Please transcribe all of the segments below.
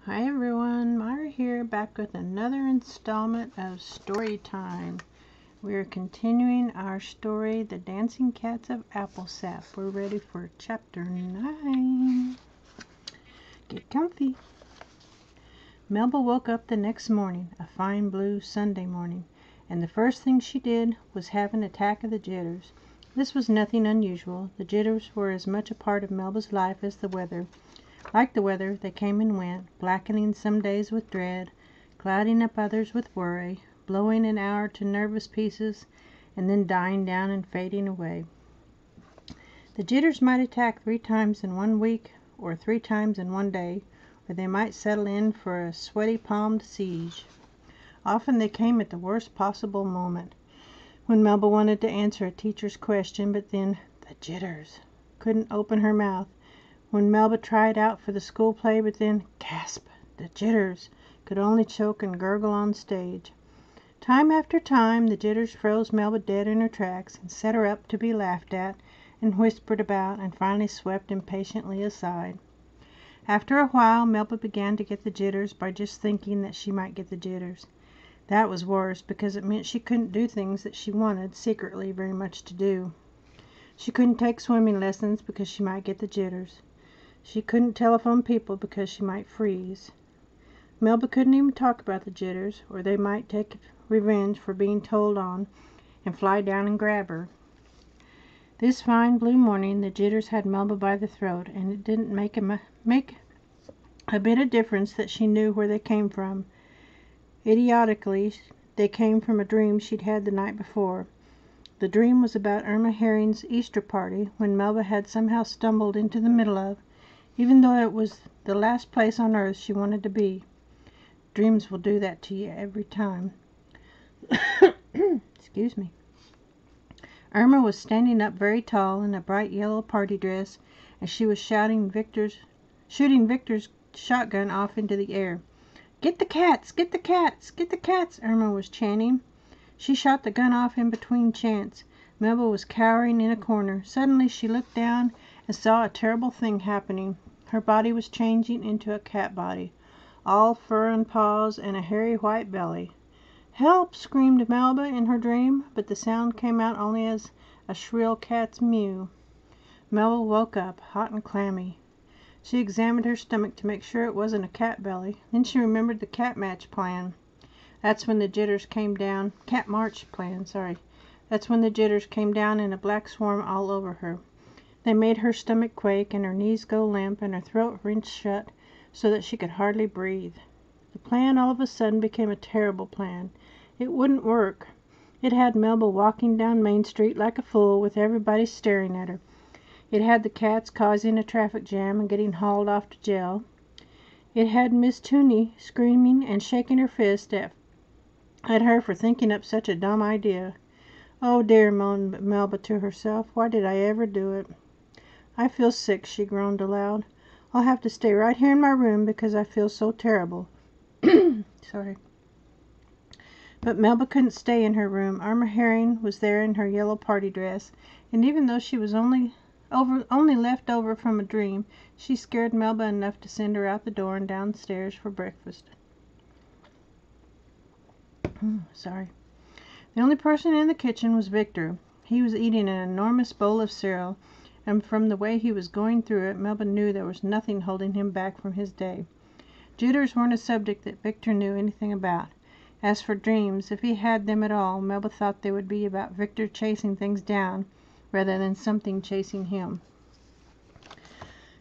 Hi everyone, Myra here, back with another installment of Storytime. We are continuing our story, The Dancing Cats of Applesap. We're ready for chapter 9. Get comfy. Melba woke up the next morning, a fine blue Sunday morning, and the first thing she did was have an attack of the jitters. This was nothing unusual. The jitters were as much a part of Melba's life as the weather. Like the weather, they came and went, blackening some days with dread, clouding up others with worry, blowing an hour to nervous pieces, and then dying down and fading away. The jitters might attack 3 times in 1 week, or 3 times in 1 day, or they might settle in for a sweaty-palmed siege. Often they came at the worst possible moment, when Melba wanted to answer a teacher's question, but then the jitters couldn't open her mouth. When Melba tried out for the school play, but then, gasp, the jitters could only choke and gurgle on stage. Time after time, the jitters froze Melba dead in her tracks, and set her up to be laughed at, and whispered about, and finally swept impatiently aside. After a while, Melba began to get the jitters by just thinking that she might get the jitters. That was worse, because it meant she couldn't do things that she wanted secretly very much to do. She couldn't take swimming lessons because she might get the jitters. She couldn't telephone people because she might freeze. Melba couldn't even talk about the jitters, or they might take revenge for being told on and fly down and grab her. This fine blue morning the jitters had Melba by the throat, and it didn't make a bit of difference that she knew where they came from. Idiotically, they came from a dream she'd had the night before. The dream was about Irma Herring's Easter party, when Melba had somehow stumbled into the middle of, even though it was the last place on earth she wanted to be. Dreams will do that to you every time. Excuse me. Irma was standing up very tall in a bright yellow party dress, and she was shooting Victor's shotgun off into the air. "Get the cats! Get the cats! Get the cats!" Irma was chanting. She shot the gun off in between chants. Melba was cowering in a corner. Suddenly she looked down and saw a terrible thing happening. Her body was changing into a cat body, all fur and paws and a hairy white belly. "Help!" screamed Melba in her dream, but the sound came out only as a shrill cat's mew. Melba woke up, hot and clammy. She examined her stomach to make sure it wasn't a cat belly. Then she remembered the cat match plan. That's when the jitters came down. Cat march plan, sorry. That's when the jitters came down in a black swarm all over her. They made her stomach quake, and her knees go limp, and her throat wrenched shut so that she could hardly breathe. The plan all of a sudden became a terrible plan. It wouldn't work. It had Melba walking down Main Street like a fool, with everybody staring at her. It had the cats causing a traffic jam and getting hauled off to jail. It had Miss Tooney screaming and shaking her fist at her for thinking up such a dumb idea. "Oh dear," moaned Melba to herself, "why did I ever do it? I feel sick," she groaned aloud. "I'll have to stay right here in my room because I feel so terrible." Sorry. But Melba couldn't stay in her room. Irma Herring was there in her yellow party dress, and even though she was only left over from a dream, she scared Melba enough to send her out the door and downstairs for breakfast. Sorry. The only person in the kitchen was Victor. He was eating an enormous bowl of cereal, and from the way he was going through it, Melba knew there was nothing holding him back from his day. Jitters weren't a subject that Victor knew anything about. As for dreams, if he had them at all, Melba thought they would be about Victor chasing things down rather than something chasing him.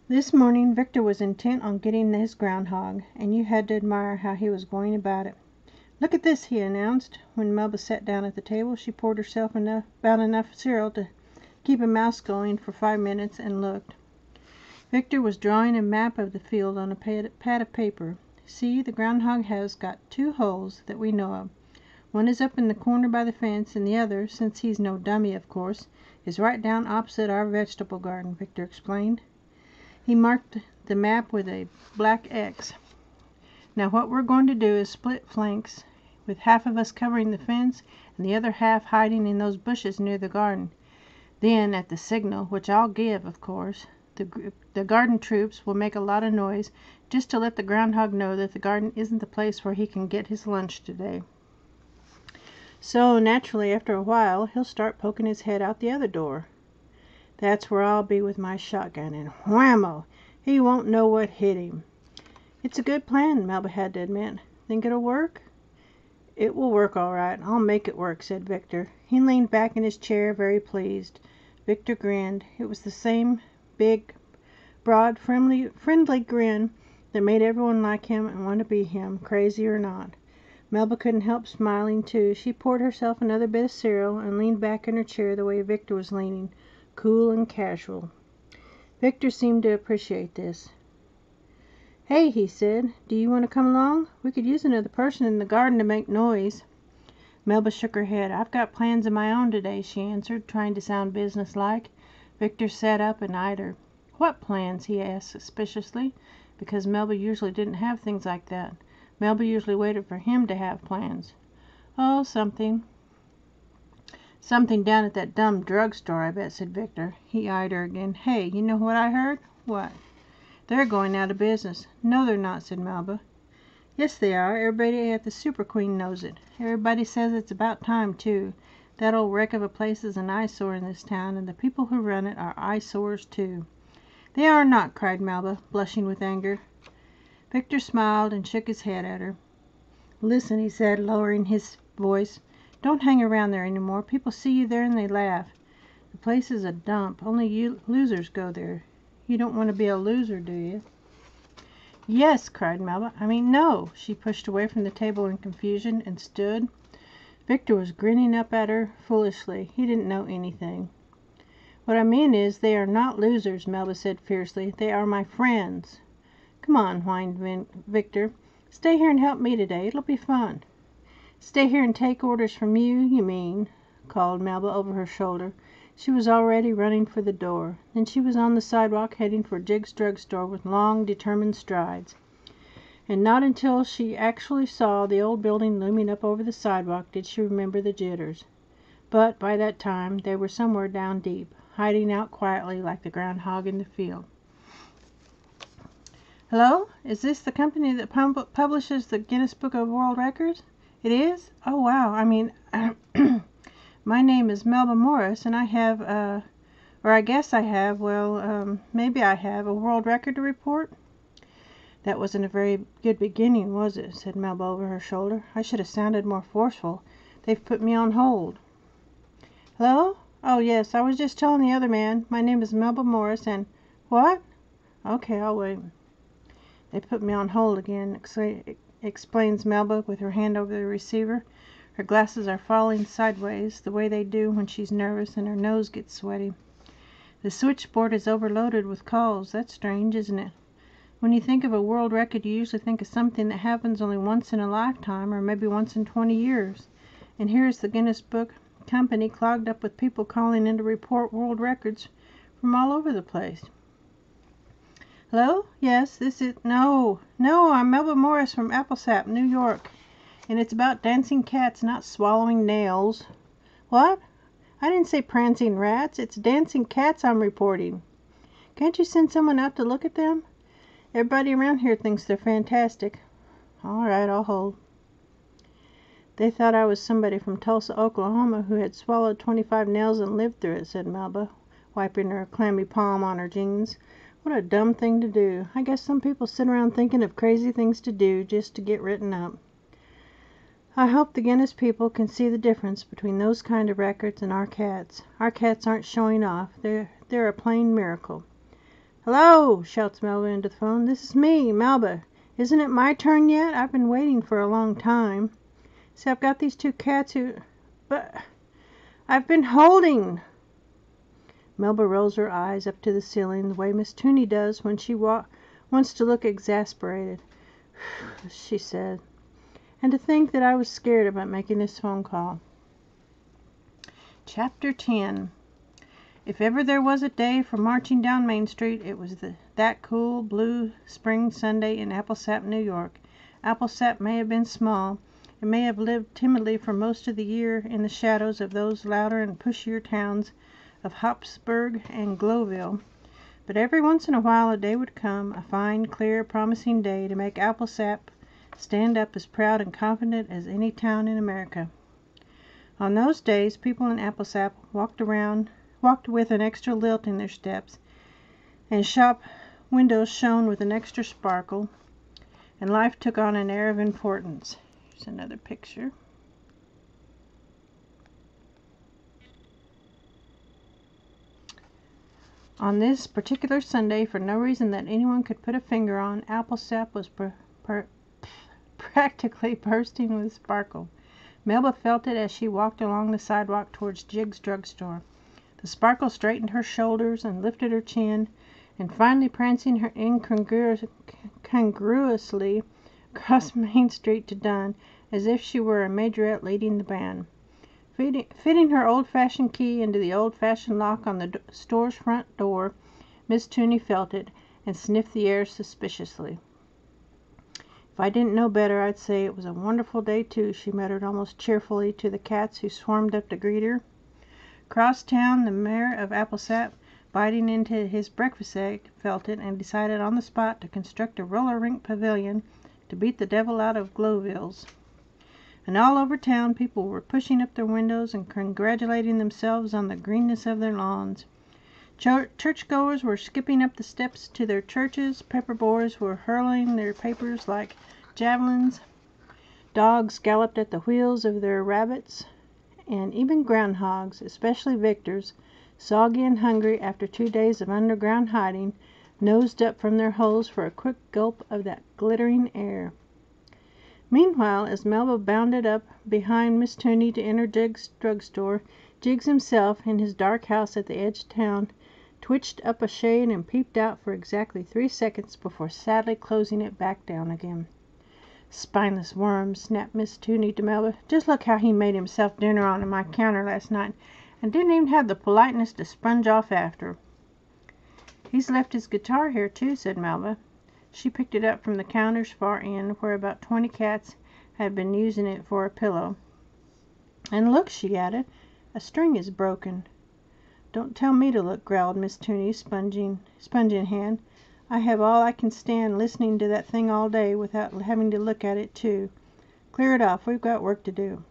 This morning Victor was intent on getting his groundhog, and you had to admire how he was going about it. "Look at this," he announced. When Melba sat down at the table, she poured herself about enough cereal to keep a mouse going for 5 minutes, and looked. Victor was drawing a map of the field on a pad of paper. "See, the groundhog has got 2 holes that we know of. One is up in the corner by the fence, and the other, since he's no dummy of course, is right down opposite our vegetable garden," Victor explained. He marked the map with a black X. "Now what we're going to do is split flanks, with half of us covering the fence and the other half hiding in those bushes near the garden. Then, at the signal, which I'll give, of course, The garden troops will make a lot of noise just to let the groundhog know that the garden isn't the place where he can get his lunch today. So, naturally, after a while, he'll start poking his head out the other door. That's where I'll be with my shotgun, and whammo! He won't know what hit him. It's a good plan, Melba had to admit. Think it'll work? It will work all right. I'll make it work, said Victor. He leaned back in his chair, very pleased. Victor grinned. It was the same big, broad, friendly grin that made everyone like him and want to be him, crazy or not. Melba couldn't help smiling, too. She poured herself another bit of cereal and leaned back in her chair the way Victor was leaning, cool and casual. Victor seemed to appreciate this. Hey, he said, do you want to come along? We could use another person in the garden to make noise. Melba shook her head. I've got plans of my own today, she answered, trying to sound businesslike. Victor sat up and eyed her. What plans? He asked suspiciously, because Melba usually didn't have things like that. Melba usually waited for him to have plans. Oh, something. Something down at that dumb drugstore, I bet, said Victor. He eyed her again. Hey, you know what I heard? What? They're going out of business. No, they're not, said Melba. Yes, they are. Everybody at the Super Queen knows it. Everybody says it's about time, too. That old wreck of a place is an eyesore in this town, and the people who run it are eyesores, too. They are not, cried Melba, blushing with anger. Victor smiled and shook his head at her. Listen, he said, lowering his voice. Don't hang around there any more. People see you there and they laugh. The place is a dump. Only you losers go there. You don't want to be a loser, do you? Yes, cried Melba. I mean, no. She pushed away from the table in confusion and stood. Victor was grinning up at her foolishly. He didn't know anything. What I mean is, they are not losers, Melba said fiercely. They are my friends. Come on, whined Victor. Stay here and help me today. It'll be fun. Stay here and take orders from you mean, called Melba over her shoulder. She was already running for the door. Then she was on the sidewalk heading for Jig's drugstore with long, determined strides. And not until she actually saw the old building looming up over the sidewalk did she remember the jitters. But by that time they were somewhere down deep, hiding out quietly like the groundhog in the field. Hello? Is this the company that publishes the Guinness Book of World Records? It is? Oh, wow. I mean, my name is Melba Morris, and I have, or I guess I have, well, maybe I have a world record to report. That wasn't a very good beginning, was it? Said Melba over her shoulder. I should have sounded more forceful. They've put me on hold. Hello? Oh, yes, I was just telling the other man. My name is Melba Morris, and... What? Okay, I'll wait. They put me on hold again, explains Melba with her hand over the receiver. Her glasses are falling sideways, the way they do when she's nervous and her nose gets sweaty. The switchboard is overloaded with calls. That's strange, isn't it? When you think of a world record, you usually think of something that happens only once in a lifetime, or maybe once in 20 years. And here's the Guinness Book Company clogged up with people calling in to report world records from all over the place. Hello? Yes, this is... No, I'm Melba Morris from Applesap, New York. And it's about dancing cats, not swallowing nails. What? I didn't say prancing rats. It's dancing cats I'm reporting. Can't you send someone out to look at them? Everybody around here thinks they're fantastic. All right, I'll hold. They thought I was somebody from Tulsa, Oklahoma, who had swallowed 25 nails and lived through it, said Melba, wiping her clammy palm on her jeans. What a dumb thing to do. I guess some people sit around thinking of crazy things to do just to get written up. I hope the Guinness people can see the difference between those kind of records and our cats. Our cats aren't showing off. They're a plain miracle. Hello, shouts Melba into the phone. This is me, Melba. Isn't it my turn yet? I've been waiting for a long time. See, I've got these two cats who... But I've been holding... Melba rolls her eyes up to the ceiling the way Miss Tooney does when she wants to look exasperated. She said. And to think that I was scared about making this phone call. Chapter 10. If ever there was a day for marching down Main Street, it was that cool, blue spring Sunday in Applesap, New York. Applesap may have been small. It may have lived timidly for most of the year in the shadows of those louder and pushier towns of Hopsburg and Glowville. But every once in a while a day would come, a fine, clear, promising day, to make Applesap stand up as proud and confident as any town in America. On those days, people in Applesap walked with an extra lilt in their steps, and shop windows shone with an extra sparkle, and life took on an air of importance. Here's another picture. On this particular Sunday, for no reason that anyone could put a finger on, Applesap was practically bursting with sparkle. Melba felt it as she walked along the sidewalk towards Jig's drugstore. The sparkle straightened her shoulders and lifted her chin, and finally prancing her incongruously across Main Street to Dunn, as if she were a majorette leading the band. Fitting her old-fashioned key into the old-fashioned lock on the store's front door, Miss Tooney felt it and sniffed the air suspiciously. "If I didn't know better, I'd say it was a wonderful day, too," she muttered almost cheerfully to the cats who swarmed up to greet her. Across town, the mayor of Applesap, biting into his breakfast egg, felt it and decided on the spot to construct a roller rink pavilion to beat the devil out of Glowvilles. And all over town people were pushing up their windows and congratulating themselves on the greenness of their lawns. Churchgoers were skipping up the steps to their churches, paper boys were hurling their papers like javelins, dogs galloped at the wheels of their rabbits, and even groundhogs, especially Victor's, soggy and hungry after 2 days of underground hiding, nosed up from their holes for a quick gulp of that glittering air. Meanwhile, as Melba bounded up behind Miss Tooney to enter Jig's drugstore, Jiggs himself, in his dark house at the edge of town, twitched up a shade and peeped out for exactly 3 seconds before sadly closing it back down again. "Spineless worm," snapped Miss Tooney to Melba. "Just look how he made himself dinner on my counter last night, and didn't even have the politeness to sponge off after." "He's left his guitar here, too," said Melba. She picked it up from the counter's far end, where about 20 cats had been using it for a pillow. "And look," she added, "a string is broken." "Don't tell me to look," growled Miss Tooney, sponge in hand. "I have all I can stand listening to that thing all day without having to look at it, too. Clear it off. We've got work to do."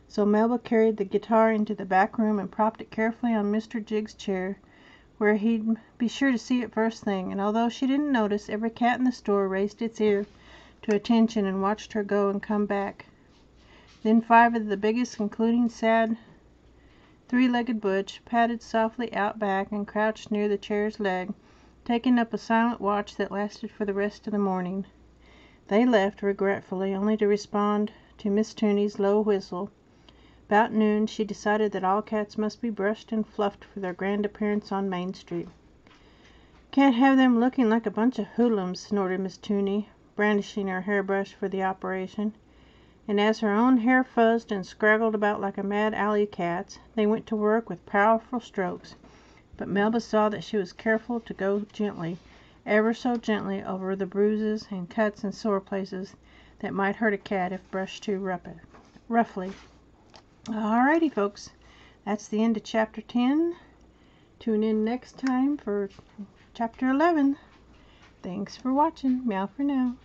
So Melba carried the guitar into the back room and propped it carefully on Mr. Jig's chair, where he'd be sure to see it first thing, and although she didn't notice, every cat in the store raised its ear to attention and watched her go and come back. Then 5 of the biggest, including sad 3-legged Butch, padded softly out back and crouched near the chair's leg, taking up a silent watch that lasted for the rest of the morning. They left regretfully, only to respond to Miss Tooney's low whistle. About noon she decided that all cats must be brushed and fluffed for their grand appearance on Main Street. "Can't have them looking like a bunch of hoodlums," snorted Miss Tooney, brandishing her hairbrush for the operation. And as her own hair fuzzed and scraggled about like a mad alley cat's, they went to work with powerful strokes. But Melba saw that she was careful to go gently, ever so gently, over the bruises and cuts and sore places that might hurt a cat if brushed too roughly. Alrighty, folks, that's the end of Chapter 10. Tune in next time for Chapter 11. Thanks for watching. Meow for now.